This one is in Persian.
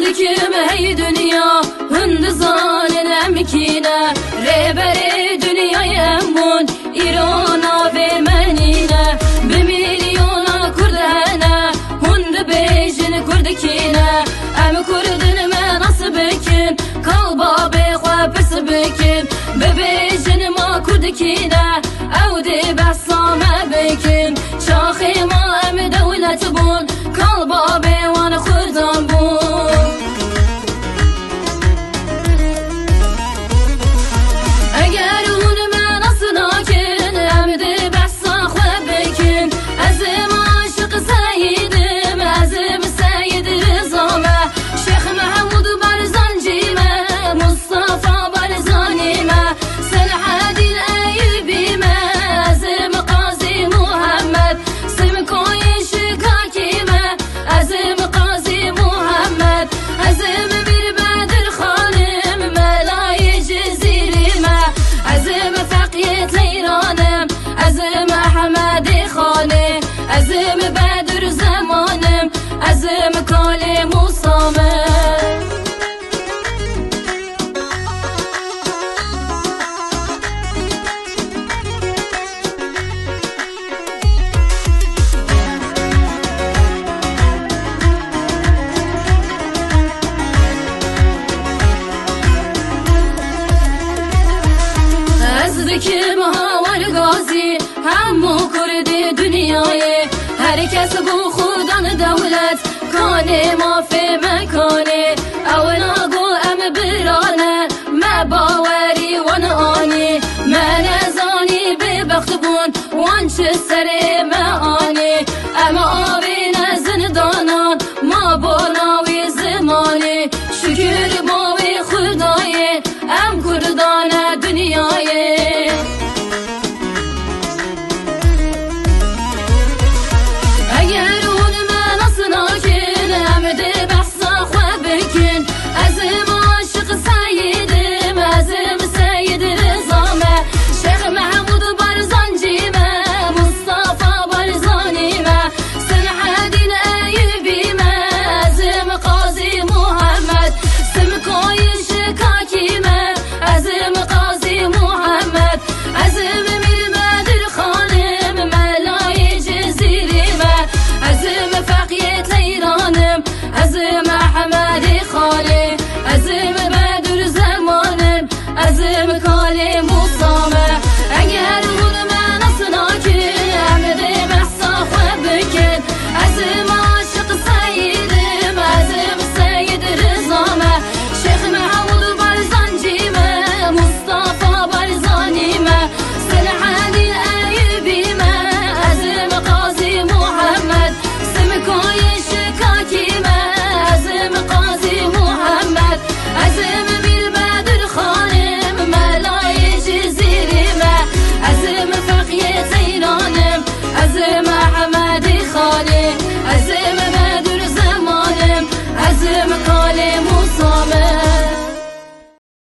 دكم هي دنيا هند زالن امكينه رهبر دنيا يمون ایرانا به منینه بمیلیونا کردهنه هند بیجن کردکینه ام کردن من نصب بکن قلبا بخوا پرس بکن ببیجن ما کردکینه او دی بسامه بکن شاخی ما ام دولت بون قلبا بیوان خردان بون اگر اون من اصلا کن ام دی بسا خواه بکن ازم عاشق سیدم ازم سید رزامه شیخ محمود برزنجیمه مصطفى برزانیمه صلاح الدین ایوبیمه ازم قاضی محمد سمکوی شکاکیمه ازم قاضی محمد ازم بیر بدر خانم ملای جزیریمه ازم فقیت ایرانم ازم احمد خانه ازم بدر زمانم ازم کال موسامه ازدکم هاور گازی همو کرد دنیای هر کس بو خودان دولت کانه ما فی مکانه اولا گو ام برانه ما باوری وان آنی من ازانی به بخت بون وان چه سر ما آنی اما آوین زندانان ما باناوی زمانی شکر باوی خدای ام کردان دنیای اگر اون من اصلا کن ام ده بحثا خواه بکن ازم عاشق سیدم ازم سید رزامه شیخ محمود برزنجیمه مصطفى برزانیمه صلاح الدین ایوبیمه ازم قاضی محمد سمکوی شکاکیمه ازم قاضی محمد ازم میر بدر خانم ملای جزیریمه ازم فقیت ایرانم ازم احمد